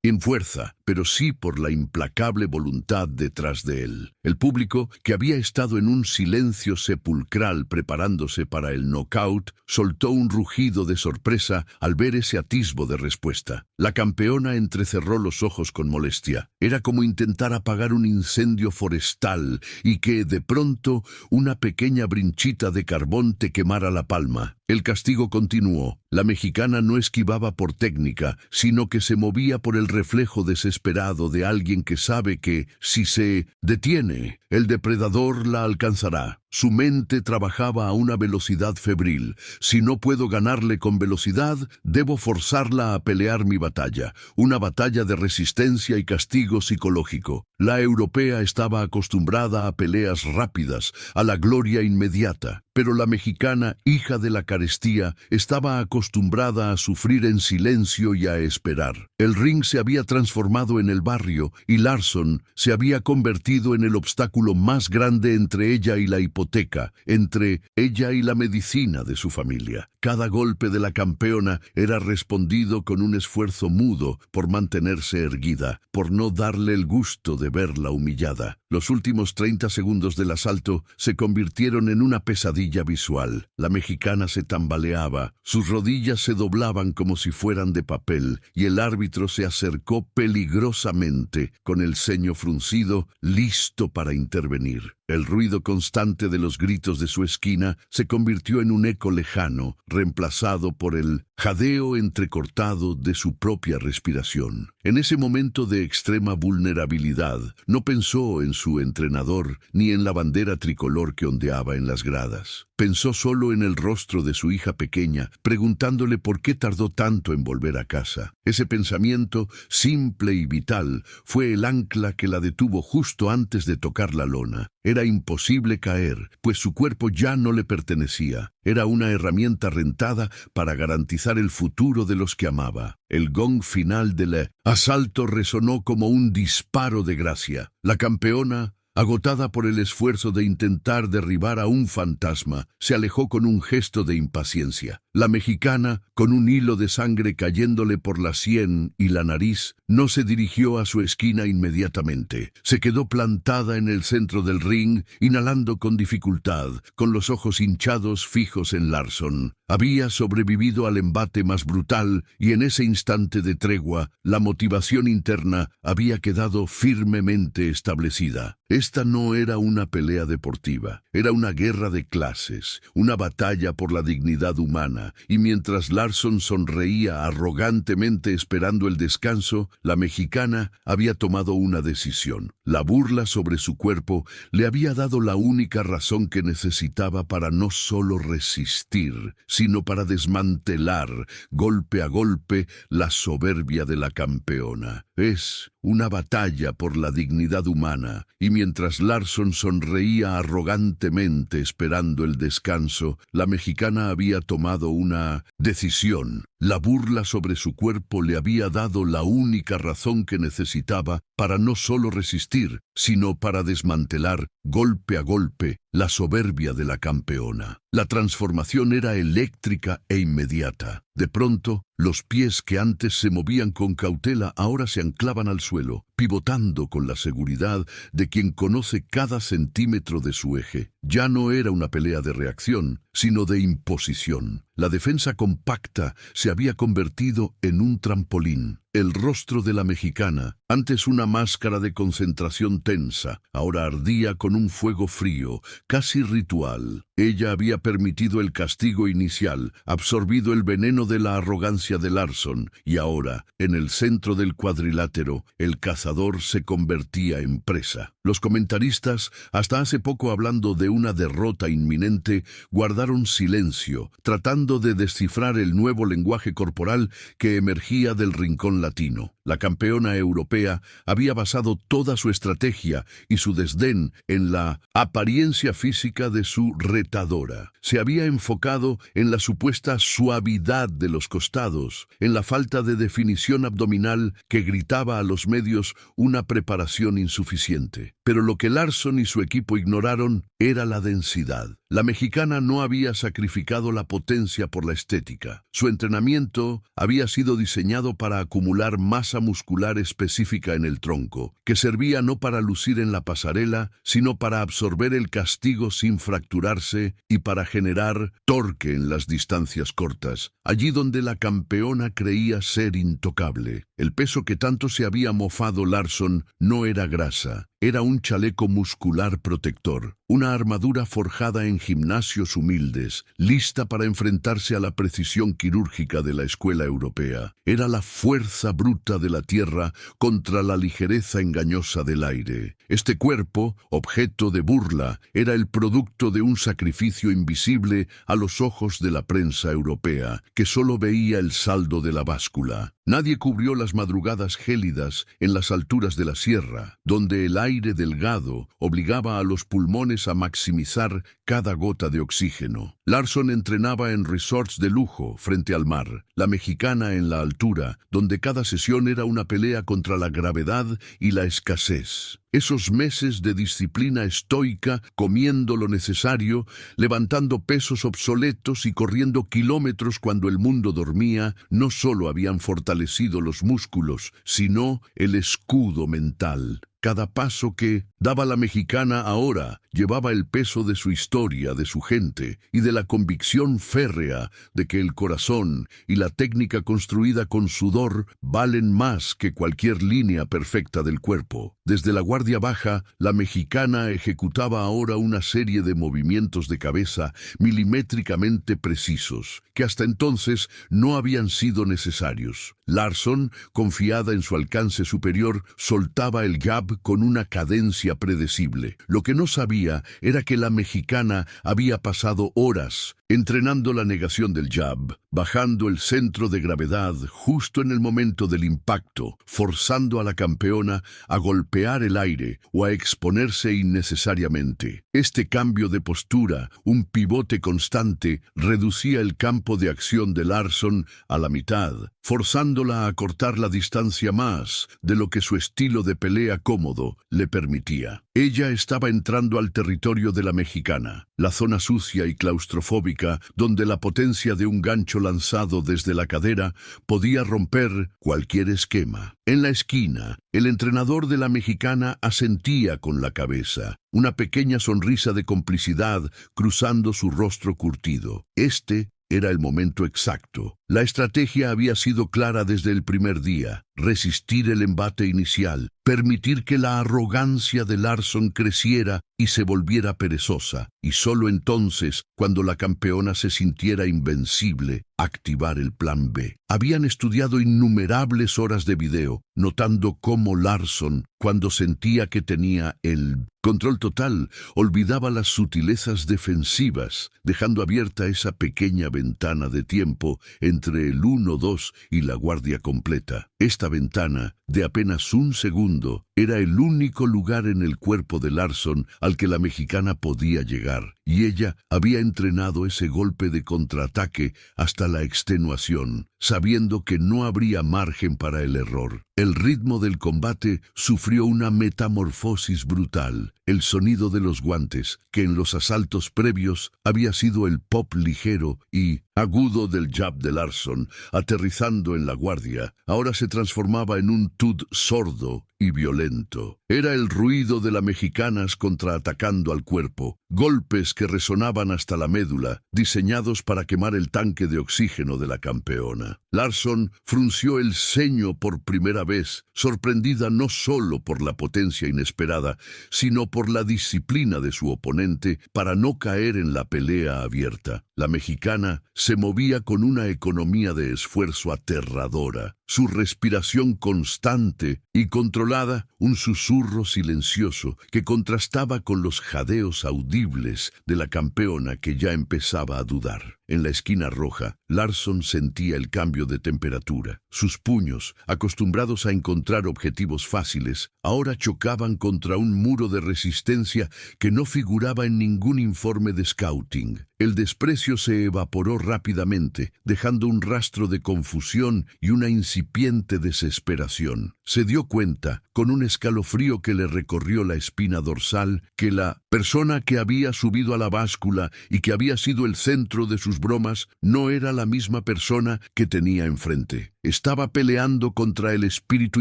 en fuerza, pero sí por la implacable voluntad detrás de él. El público, que había estado en un silencio sepulcral preparándose para el knockout, soltó un rugido de sorpresa al ver ese atisbo de respuesta. La campeona entrecerró los ojos con molestia. Era como intentar apagar un incendio forestal y que, de pronto, una pequeña brinchita de carbón te quemara la palma. El castigo continuó. La mexicana no esquivaba por técnica, sino que se movía por el reflejo desesperado de alguien que sabe que, si se detiene, el depredador la alcanzará. Su mente trabajaba a una velocidad febril. Si no puedo ganarle con velocidad, debo forzarla a pelear mi batalla. Una batalla de resistencia y castigo psicológico. La europea estaba acostumbrada a peleas rápidas, a la gloria inmediata. Pero la mexicana, hija de la carestía, estaba acostumbrada a sufrir en silencio y a esperar. El ring se había transformado en el barrio y Larsson se había convertido en el obstáculo más grande entre ella y la hipoteca, entre ella y la medicina de su familia. Cada golpe de la campeona era respondido con un esfuerzo mudo por mantenerse erguida, por no darle el gusto de verla humillada. Los últimos 30 segundos del asalto se convirtieron en una pesadilla visual. La mexicana se tambaleaba, sus rodillas se doblaban como si fueran de papel, y el árbitro se acercó peligrosamente, con el ceño fruncido, listo para intervenir. El ruido constante de los gritos de su esquina se convirtió en un eco lejano, reemplazado por el jadeo entrecortado de su propia respiración. En ese momento de extrema vulnerabilidad, no pensó en su entrenador ni en la bandera tricolor que ondeaba en las gradas. Pensó solo en el rostro de su hija pequeña, preguntándole por qué tardó tanto en volver a casa. Ese pensamiento, simple y vital, fue el ancla que la detuvo justo antes de tocar la lona. Era imposible caer, pues su cuerpo ya no le pertenecía. Era una herramienta rentada para garantizar el futuro de los que amaba. El gong final del asalto resonó como un disparo de gracia. La campeona, agotada por el esfuerzo de intentar derribar a un fantasma, se alejó con un gesto de impaciencia. La mexicana, con un hilo de sangre cayéndole por la sien y la nariz, no se dirigió a su esquina inmediatamente. Se quedó plantada en el centro del ring, inhalando con dificultad, con los ojos hinchados fijos en Larsson. Había sobrevivido al embate más brutal y en ese instante de tregua, la motivación interna había quedado firmemente establecida. Esta no era una pelea deportiva, era una guerra de clases, una batalla por la dignidad humana, y mientras Larsson sonreía arrogantemente esperando el descanso, la mexicana había tomado una decisión. La burla sobre su cuerpo le había dado la única razón que necesitaba para no solo resistir, sino para desmantelar, golpe a golpe, la soberbia de la campeona. Es una batalla por la dignidad humana, y mientras Larsson sonreía arrogantemente esperando el descanso, la mexicana había tomado una decisión. La burla sobre su cuerpo le había dado la única razón que necesitaba para no solo resistir, sino para desmantelar, golpe a golpe, la soberbia de la campeona. La transformación era eléctrica e inmediata. De pronto, los pies que antes se movían con cautela ahora se anclaban al suelo, pivotando con la seguridad de quien conoce cada centímetro de su eje. Ya no era una pelea de reacción, sino de imposición. La defensa compacta se había convertido en un trampolín. El rostro de la mexicana, antes una máscara de concentración tensa, ahora ardía con un fuego frío, casi ritual. Ella había permitido el castigo inicial, absorbido el veneno de la arrogancia de Larson, y ahora, en el centro del cuadrilátero, el cazador se convertía en presa. Los comentaristas, hasta hace poco hablando de una derrota inminente, guardaron silencio, tratando de descifrar el nuevo lenguaje corporal que emergía del rincón latino. La campeona europea había basado toda su estrategia y su desdén en la apariencia física de su retadora. Se había enfocado en la supuesta suavidad de los costados, en la falta de definición abdominal que gritaba a los medios una preparación insuficiente. Pero lo que Larson y su equipo ignoraron era la densidad. La mexicana no había sacrificado la potencia por la estética. Su entrenamiento había sido diseñado para acumular masa muscular específica en el tronco, que servía no para lucir en la pasarela, sino para absorber el castigo sin fracturarse y para generar torque en las distancias cortas, allí donde la campeona creía ser intocable. El peso que tanto se había mofado Larson no era grasa, era un chaleco muscular protector, una armadura forjada en gimnasios humildes, lista para enfrentarse a la precisión quirúrgica de la escuela europea. Era la fuerza bruta de la tierra contra la ligereza engañosa del aire. Este cuerpo, objeto de burla, era el producto de un sacrificio invisible a los ojos de la prensa europea, que solo veía el saldo de la báscula. Nadie cubrió las madrugadas gélidas en las alturas de la sierra, donde el aire delgado obligaba a los pulmones a maximizar cada gota de oxígeno. Larson entrenaba en resorts de lujo frente al mar, la mexicana en la altura, donde cada sesión era una pelea contra la gravedad y la escasez. Esos meses de disciplina estoica, comiendo lo necesario, levantando pesos obsoletos y corriendo kilómetros cuando el mundo dormía, no solo habían fortalecido los músculos, sino el escudo mental. Cada paso que daba la mexicana ahora llevaba el peso de su historia, de su gente, y de la convicción férrea de que el corazón y la técnica construida con sudor valen más que cualquier línea perfecta del cuerpo. Desde la guardia baja, la mexicana ejecutaba ahora una serie de movimientos de cabeza milimétricamente precisos, que hasta entonces no habían sido necesarios. Larson, confiada en su alcance superior, soltaba el jab con una cadencia predecible. Lo que no sabía era que la mexicana había pasado horas entrenando la negación del jab, bajando el centro de gravedad justo en el momento del impacto, forzando a la campeona a golpear el aire o a exponerse innecesariamente. Este cambio de postura, un pivote constante, reducía el campo de acción de Larson a la mitad, forzándola a cortar la distancia más de lo que su estilo de pelea cómodo le permitía. Ella estaba entrando al territorio de la mexicana, la zona sucia y claustrofóbica donde la potencia de un gancho lanzado desde la cadera podía romper cualquier esquema. En la esquina, el entrenador de la mexicana asentía con la cabeza, una pequeña sonrisa de complicidad cruzando su rostro curtido. Este era el momento exacto. La estrategia había sido clara desde el primer día: resistir el embate inicial, permitir que la arrogancia de Larson creciera y se volviera perezosa, y solo entonces, cuando la campeona se sintiera invencible, activar el plan B. Habían estudiado innumerables horas de video, notando cómo Larson, cuando sentía que tenía el control total, olvidaba las sutilezas defensivas, dejando abierta esa pequeña ventana de tiempo entre el 1-2 y la guardia completa. Esta ventana, de apenas un segundo, era el único lugar en el cuerpo de Larson al que la mexicana podía llegar, y ella había entrenado ese golpe de contraataque hasta la extenuación, sabiendo que no habría margen para el error. El ritmo del combate sufrió una metamorfosis brutal. El sonido de los guantes, que en los asaltos previos había sido el pop ligero y agudo del jab de Larson, aterrizando en la guardia, ahora se transformaba en un tud sordo y violento. Era el ruido de las mexicanas contraatacando al cuerpo, golpes que resonaban hasta la médula, diseñados para quemar el tanque de oxígeno de la campeona. Larsson frunció el ceño por primera vez, sorprendida no solo por la potencia inesperada, sino por la disciplina de su oponente para no caer en la pelea abierta. La mexicana se movía con una economía de esfuerzo aterradora, su respiración constante y controlada, un susurro silencioso que contrastaba con los jadeos audibles de la campeona que ya empezaba a dudar. En la esquina roja, Larsson sentía el cambio de temperatura. Sus puños, acostumbrados a encontrar objetivos fáciles, ahora chocaban contra un muro de resistencia que no figuraba en ningún informe de scouting. El desprecio se evaporó rápidamente, dejando un rastro de confusión y una incipiente desesperación. Se dio cuenta, con un escalofrío que le recorrió la espina dorsal, que la persona que había subido a la báscula y que había sido el centro de sus bromas no era la misma persona que tenía enfrente. Estaba peleando contra el espíritu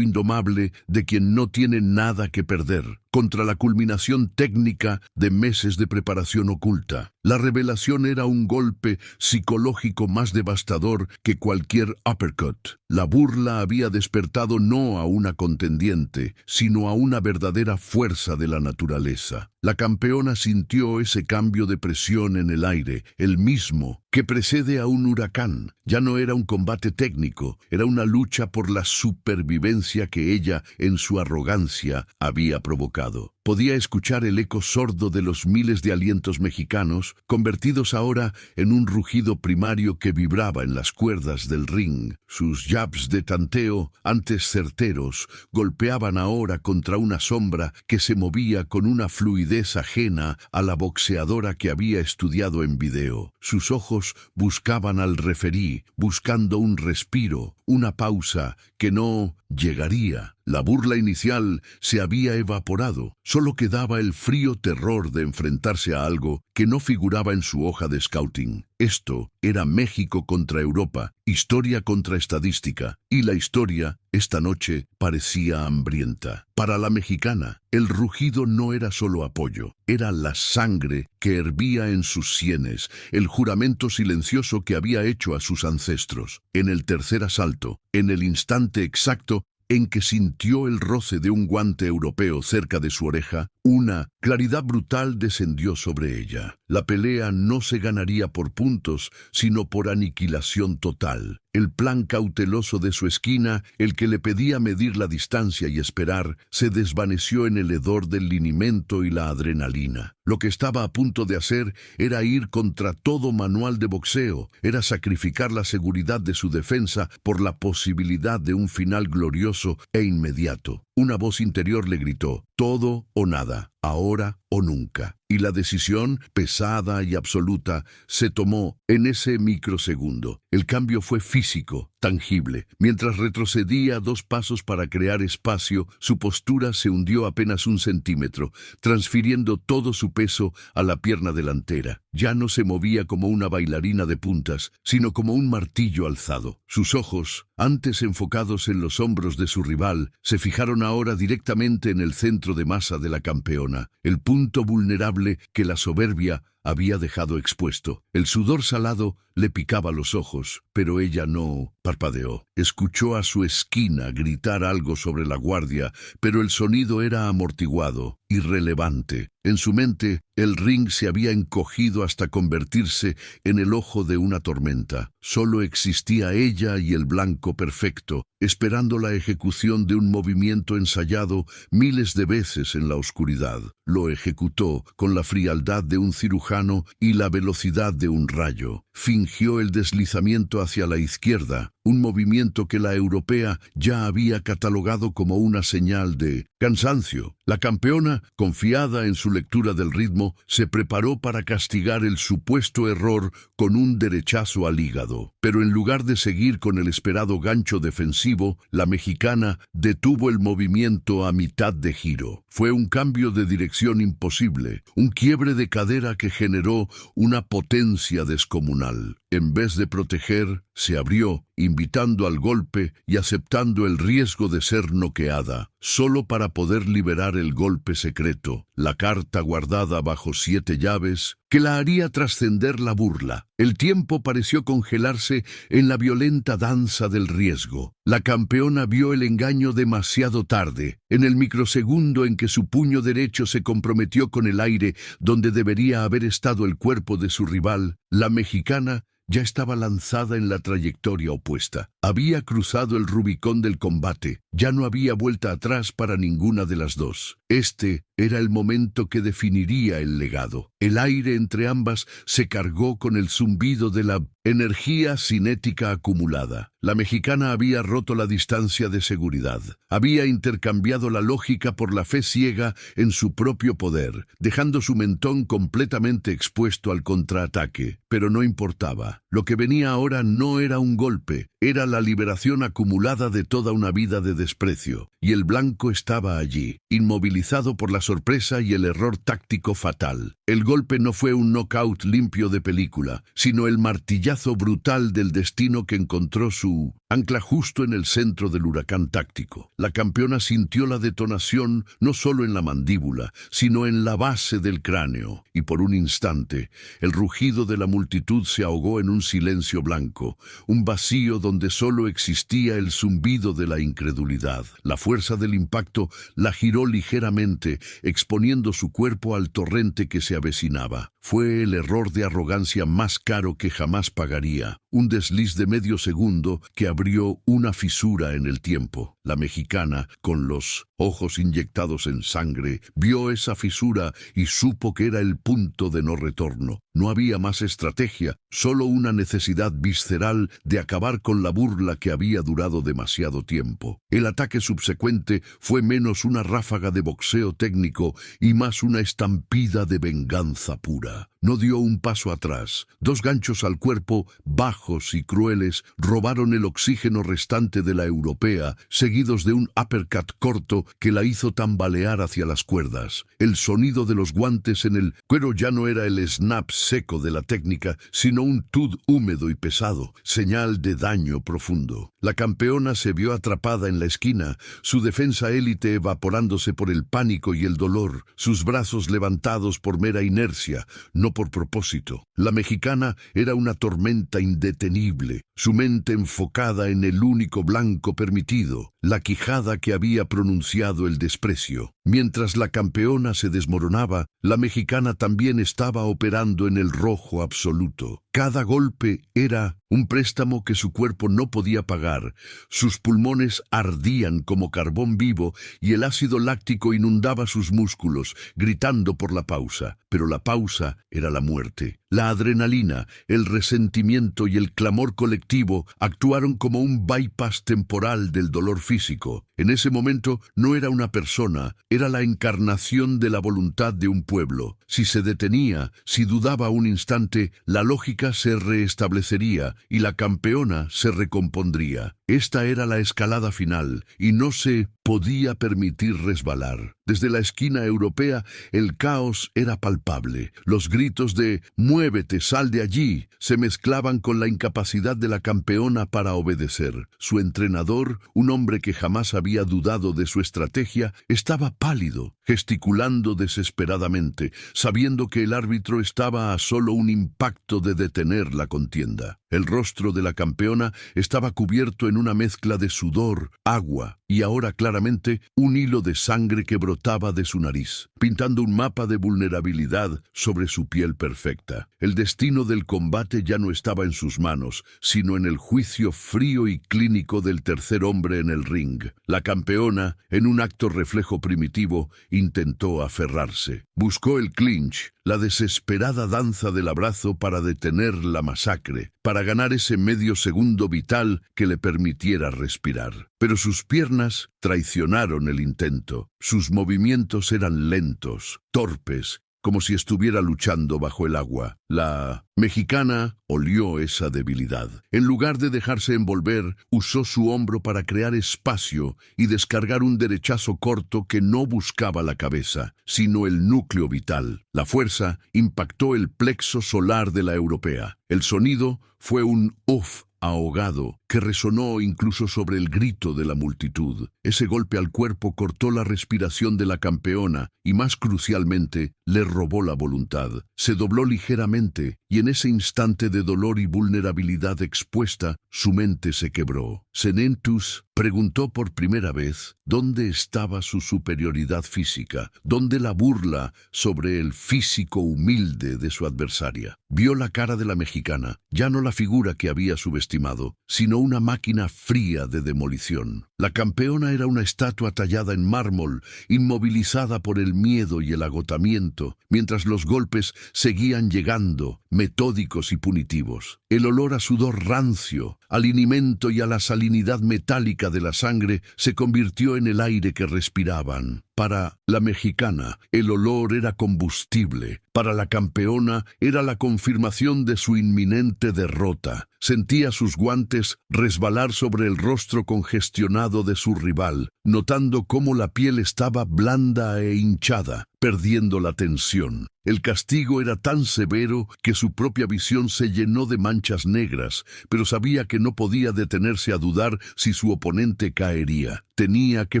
indomable de quien no tiene nada que perder, contra la culminación técnica de meses de preparación oculta. La revelación era un golpe psicológico más devastador que cualquier uppercut. La burla había despertado no a una contendiente, sino a una verdadera fuerza de la naturaleza. La campeona sintió ese cambio de presión en el aire, el mismo que precede a un huracán. Ya no era un combate técnico, era una lucha por la supervivencia que ella, en su arrogancia, había provocado. Podía escuchar el eco sordo de los miles de alientos mexicanos, convertidos ahora en un rugido primario que vibraba en las cuerdas del ring. Sus jabs de tanteo, antes certeros, golpeaban ahora contra una sombra que se movía con una fluidez ajena a la boxeadora que había estudiado en video. Sus ojos buscaban al referí, buscando un respiro, una pausa que no llegaría. La burla inicial se había evaporado. Solo quedaba el frío terror de enfrentarse a algo que no figuraba en su hoja de scouting. Esto era México contra Europa, historia contra estadística, y la historia, esta noche, parecía hambrienta. Para la mexicana, el rugido no era solo apoyo, era la sangre que hervía en sus sienes, el juramento silencioso que había hecho a sus ancestros. En el tercer asalto, en el instante exacto en que sintió el roce de un guante europeo cerca de su oreja, una claridad brutal descendió sobre ella. La pelea no se ganaría por puntos, sino por aniquilación total. El plan cauteloso de su esquina, el que le pedía medir la distancia y esperar, se desvaneció en el hedor del linimento y la adrenalina. Lo que estaba a punto de hacer era ir contra todo manual de boxeo, era sacrificar la seguridad de su defensa por la posibilidad de un final glorioso e inmediato. Una voz interior le gritó, todo o nada, ahora o nunca. Y la decisión, pesada y absoluta, se tomó en ese microsegundo. El cambio fue físico, tangible. Mientras retrocedía 2 pasos para crear espacio, su postura se hundió apenas 1 centímetro, transfiriendo todo su peso a la pierna delantera. Ya no se movía como una bailarina de puntas, sino como un martillo alzado. Sus ojos, antes enfocados en los hombros de su rival, se fijaron ahora directamente en el centro de masa de la campeona, el punto vulnerable que la soberbia había dejado expuesto. El sudor salado le picaba los ojos, pero ella no parpadeó. Escuchó a su esquina gritar algo sobre la guardia, pero el sonido era amortiguado, irrelevante. En su mente, el ring se había encogido hasta convertirse en el ojo de una tormenta. Solo existía ella y el blanco perfecto, esperando la ejecución de un movimiento ensayado miles de veces en la oscuridad. Lo ejecutó con la frialdad de un cirujano y la velocidad de un rayo. Fingió el deslizamiento hacia la izquierda, un movimiento que la europea ya había catalogado como una señal de cansancio. La campeona, confiada en su lectura del ritmo, se preparó para castigar el supuesto error con un derechazo al hígado. Pero en lugar de seguir con el esperado gancho defensivo, la mexicana detuvo el movimiento a mitad de giro. Fue un cambio de dirección imposible, un quiebre de cadera que generó una potencia descomunal. En vez de proteger, se abrió, invitando al golpe y aceptando el riesgo de ser noqueada, solo para poder liberar el golpe secreto, la carta guardada bajo 7 llaves, que la haría trascender la burla. El tiempo pareció congelarse en la violenta danza del riesgo. La campeona vio el engaño demasiado tarde, en el microsegundo en que su puño derecho se comprometió con el aire donde debería haber estado el cuerpo de su rival. La mexicana ya estaba lanzada en la trayectoria opuesta. Había cruzado el Rubicón del combate. Ya no había vuelta atrás para ninguna de las dos. Este era el momento que definiría el legado. El aire entre ambas se cargó con el zumbido de la energía cinética acumulada. La mexicana había roto la distancia de seguridad. Había intercambiado la lógica por la fe ciega en su propio poder, dejando su mentón completamente expuesto al contraataque. Pero no importaba. Lo que venía ahora no era un golpe, era la liberación acumulada de toda una vida de desprecio. Y el blanco estaba allí, inmovilizado por la sorpresa y el error táctico fatal. El golpe no fue un knockout limpio de película, sino el martillazo brutal del destino que encontró su ancla justo en el centro del huracán táctico. La campeona sintió la detonación no solo en la mandíbula, sino en la base del cráneo, y por un instante, el rugido de la multitud se ahogó en un silencio blanco, un vacío donde solo existía el zumbido de la incredulidad. La fuerza del impacto la giró ligeramente, exponiendo su cuerpo al torrente que se avecinaba. Fue el error de arrogancia más caro que jamás pagaría, un desliz de medio segundo que abrió una fisura en el tiempo. La mexicana, con los ojos inyectados en sangre, vio esa fisura y supo que era el punto de no retorno. No había más estrategia, solo una necesidad visceral de acabar con la burla que había durado demasiado tiempo. El ataque subsecuente fue menos una ráfaga de boxeo técnico y más una estampida de venganza pura. No dio un paso atrás. 2 ganchos al cuerpo, bajos y crueles, robaron el oxígeno restante de la europea, seguidos de un uppercut corto que la hizo tambalear hacia las cuerdas. El sonido de los guantes en el cuero ya no era el snap seco de la técnica, sino un tud húmedo y pesado, señal de daño profundo. La campeona se vio atrapada en la esquina, su defensa élite evaporándose por el pánico y el dolor, sus brazos levantados por mera inercia, no por propósito. La mexicana era una tormenta indetenible, su mente enfocada en el único blanco permitido, la quijada que había pronunciado el desprecio. Mientras la campeona se desmoronaba, la mexicana también estaba operando en el rojo absoluto. Cada golpe era un préstamo que su cuerpo no podía pagar. Sus pulmones ardían como carbón vivo y el ácido láctico inundaba sus músculos, gritando por la pausa. Pero la pausa era la muerte. La adrenalina, el resentimiento y el clamor colectivo actuaron como un bypass temporal del dolor físico. En ese momento no era una persona, era la encarnación de la voluntad de un pueblo. Si se detenía, si dudaba un instante, la lógica se restablecería y la campeona se recompondría. Esta era la escalada final y no se podía permitir resbalar. Desde la esquina europea, el caos era palpable. Los gritos de «¡Muévete, sal de allí!» se mezclaban con la incapacidad de la campeona para obedecer. Su entrenador, un hombre que jamás había dudado de su estrategia, estaba pálido, gesticulando desesperadamente, sabiendo que el árbitro estaba a solo un impacto de detener la contienda. El rostro de la campeona estaba cubierto en una mezcla de sudor, agua y ahora claramente un hilo de sangre que brotaba de su nariz, pintando un mapa de vulnerabilidad sobre su piel perfecta. El destino del combate ya no estaba en sus manos, sino en el juicio frío y clínico del tercer hombre en el ring. La campeona, en un acto reflejo primitivo, intentó aferrarse. Buscó el clinch, la desesperada danza del abrazo para detener la masacre, para ganar ese medio segundo vital que le permitiera respirar. Pero sus piernas traicionaron el intento. Sus movimientos eran lentos, torpes, como si estuviera luchando bajo el agua. La mexicana olió esa debilidad. En lugar de dejarse envolver, usó su hombro para crear espacio y descargar un derechazo corto que no buscaba la cabeza, sino el núcleo vital. La fuerza impactó el plexo solar de la europea. El sonido fue un uf ahogado que resonó incluso sobre el grito de la multitud. Ese golpe al cuerpo cortó la respiración de la campeona y, más crucialmente, le robó la voluntad. Se dobló ligeramente y en ese instante de dolor y vulnerabilidad expuesta, su mente se quebró. Senentus preguntó por primera vez dónde estaba su superioridad física, dónde la burla sobre el físico humilde de su adversaria. Vio la cara de la mexicana, ya no la figura que había subestimado, sino una máquina fría de demolición. La campeona era una estatua tallada en mármol, inmovilizada por el miedo y el agotamiento, mientras los golpes seguían llegando, metódicos y punitivos. El olor a sudor rancio, al linimento y a la salinidad metálica de la sangre se convirtió en el aire que respiraban. Para la mexicana, el olor era combustible. Para la campeona, era la confirmación de su inminente derrota. Sentía sus guantes resbalar sobre el rostro congestionado de su rival, notando cómo la piel estaba blanda e hinchada, perdiendo la tensión. El castigo era tan severo que su propia visión se llenó de manchas negras, pero sabía que no podía detenerse a dudar si su oponente caería. Tenía que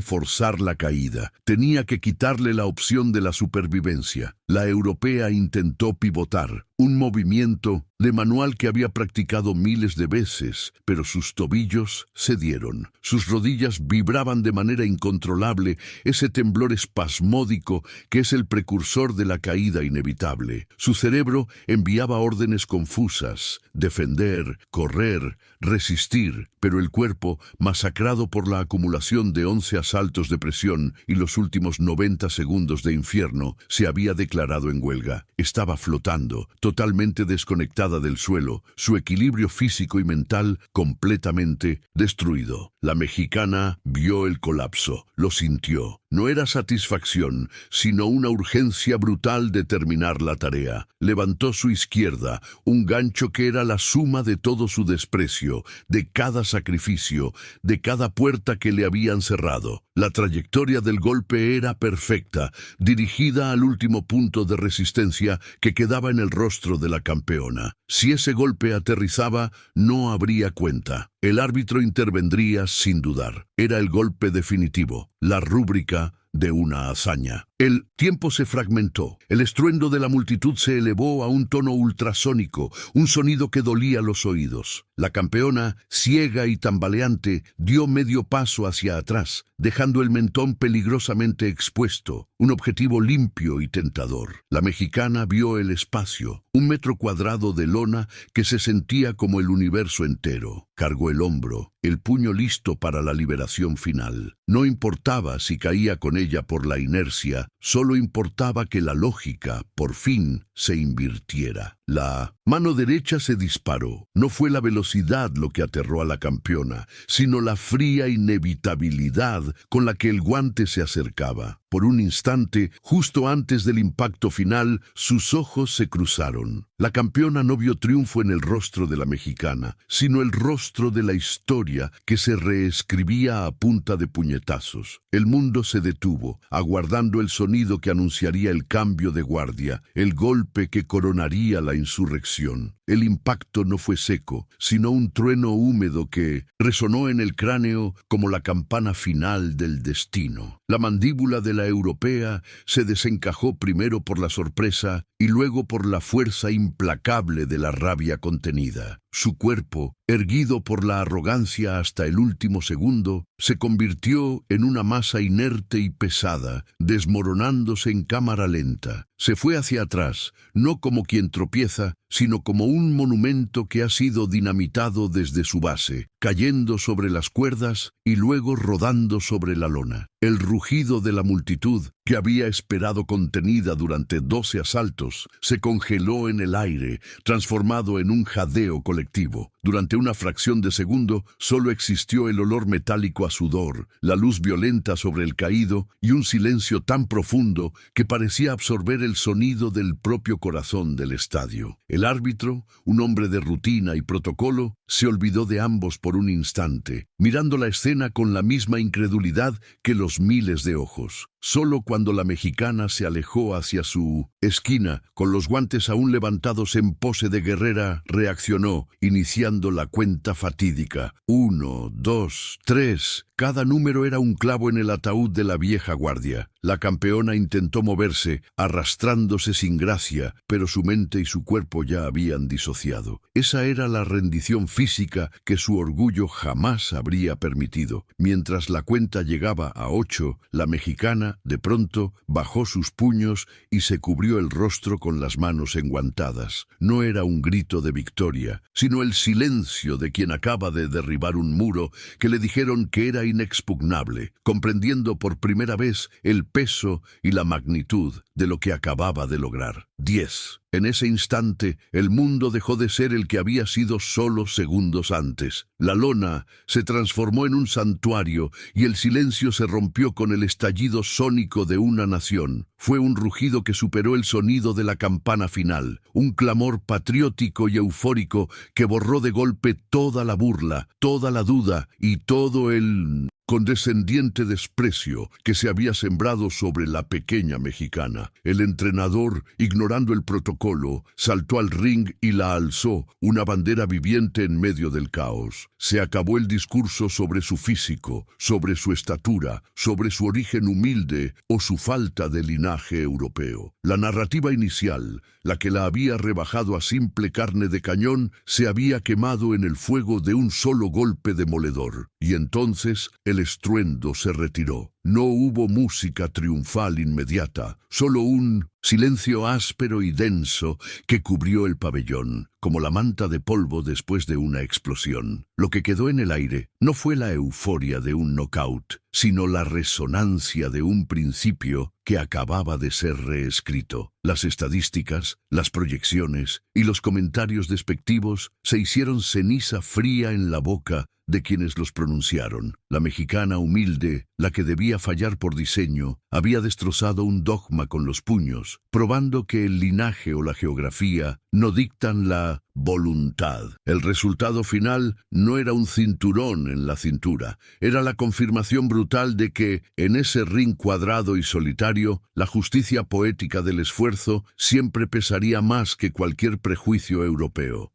forzar la caída. Tenía que quitarle la opción de la supervivencia. La europea intentó pivotar, un movimiento de manual que había practicado miles de veces, pero sus tobillos cedieron. Sus rodillas vibraban de manera incontrolable, ese temblor espasmódico que es el precursor de la caída inevitable. Su cerebro enviaba órdenes confusas: defender, correr, resistir, pero el cuerpo, masacrado por la acumulación de 11 asaltos de presión y los últimos 90 segundos de infierno, se había declarado en huelga. Estaba flotando, totalmente desconectada del suelo, su equilibrio físico y mental completamente destruido. La mexicana vio el colapso, lo sintió. No era satisfacción, sino una urgencia brutal de terminar la tarea. Levantó su izquierda, un gancho que era la suma de todo su desprecio, de cada sacrificio, de cada puerta que le habían cerrado. La trayectoria del golpe era perfecta, dirigida al último punto de resistencia que quedaba en el rostro de la campeona. Si ese golpe aterrizaba, no habría cuenta. El árbitro intervendría sin dudar. Era el golpe definitivo, la rúbrica de una hazaña. El tiempo se fragmentó. El estruendo de la multitud se elevó a un tono ultrasónico, un sonido que dolía los oídos. La campeona, ciega y tambaleante, dio medio paso hacia atrás, dejando el mentón peligrosamente expuesto, un objetivo limpio y tentador. La mexicana vio el espacio, 1 metro cuadrado de lona que se sentía como el universo entero. Cargó el hombro, el puño listo para la liberación final. No importaba si caía con ella por la inercia, solo importaba que la lógica, por fin, se invirtiera. La mano derecha se disparó. No fue la velocidad lo que aterró a la campeona, sino la fría inevitabilidad con la que el guante se acercaba. Por un instante, justo antes del impacto final, sus ojos se cruzaron. La campeona no vio triunfo en el rostro de la mexicana, sino el rostro de la historia que se reescribía a punta de puñetazos. El mundo se detuvo, aguardando el sonido que anunciaría el cambio de guardia, el golpe que coronaría la insurrección. El impacto no fue seco, sino un trueno húmedo que resonó en el cráneo como la campana final del destino. La mandíbula de la europea se desencajó primero por la sorpresa y luego por la fuerza implacable de la rabia contenida. Su cuerpo, erguido por la arrogancia hasta el último segundo, se convirtió en una masa inerte y pesada, desmoronándose en cámara lenta. Se fue hacia atrás, no como quien tropieza, sino como un monumento que ha sido dinamitado desde su base, cayendo sobre las cuerdas y luego rodando sobre la lona. El rugido de la multitud, que había esperado contenida durante 12 asaltos, se congeló en el aire, transformado en un jadeo colectivo. Durante una fracción de segundo, solo existió el olor metálico a sudor, la luz violenta sobre el caído y un silencio tan profundo que parecía absorber el sonido del propio corazón del estadio. El árbitro, un hombre de rutina y protocolo, se olvidó de ambos por un instante, mirando la escena con la misma incredulidad que los miles de ojos. Solo cuando la mexicana se alejó hacia su esquina, con los guantes aún levantados en pose de guerrera, reaccionó, iniciando la cuenta fatídica. 1, 2, 3. Cada número era un clavo en el ataúd de la vieja guardia. La campeona intentó moverse, arrastrándose sin gracia, pero su mente y su cuerpo ya habían disociado. Esa era la rendición física que su orgullo jamás habría permitido. Mientras la cuenta llegaba a 8, la mexicana, de pronto, bajó sus puños y se cubrió el rostro con las manos enguantadas. No era un grito de victoria, sino el silencio de quien acaba de derribar un muro que le dijeron que era inexpugnable, comprendiendo por primera vez el peso y la magnitud de lo que acababa de lograr. 10. En ese instante, el mundo dejó de ser el que había sido solo segundos antes. La lona se transformó en un santuario y el silencio se rompió con el estallido sónico de una nación. Fue un rugido que superó el sonido de la campana final, un clamor patriótico y eufórico que borró de golpe toda la burla, toda la duda y todo el condescendiente desprecio que se había sembrado sobre la pequeña mexicana. El entrenador, ignorando el protocolo, saltó al ring y la alzó, una bandera viviente en medio del caos. Se acabó el discurso sobre su físico, sobre su estatura, sobre su origen humilde o su falta de linaje europeo. La narrativa inicial, la que la había rebajado a simple carne de cañón, se había quemado en el fuego de un solo golpe demoledor. Y entonces el estruendo se retiró. No hubo música triunfal inmediata, solo un silencio áspero y denso que cubrió el pabellón, como la manta de polvo después de una explosión. Lo que quedó en el aire no fue la euforia de un knockout, sino la resonancia de un principio que acababa de ser reescrito. Las estadísticas, las proyecciones y los comentarios despectivos se hicieron ceniza fría en la boca de quienes los pronunciaron. La mexicana humilde, la que debía fallar por diseño, había destrozado un dogma con los puños, probando que el linaje o la geografía no dictan la voluntad. El resultado final no era un cinturón en la cintura, era la confirmación brutal de que, en ese ring cuadrado y solitario, la justicia poética del esfuerzo siempre pesaría más que cualquier prejuicio europeo.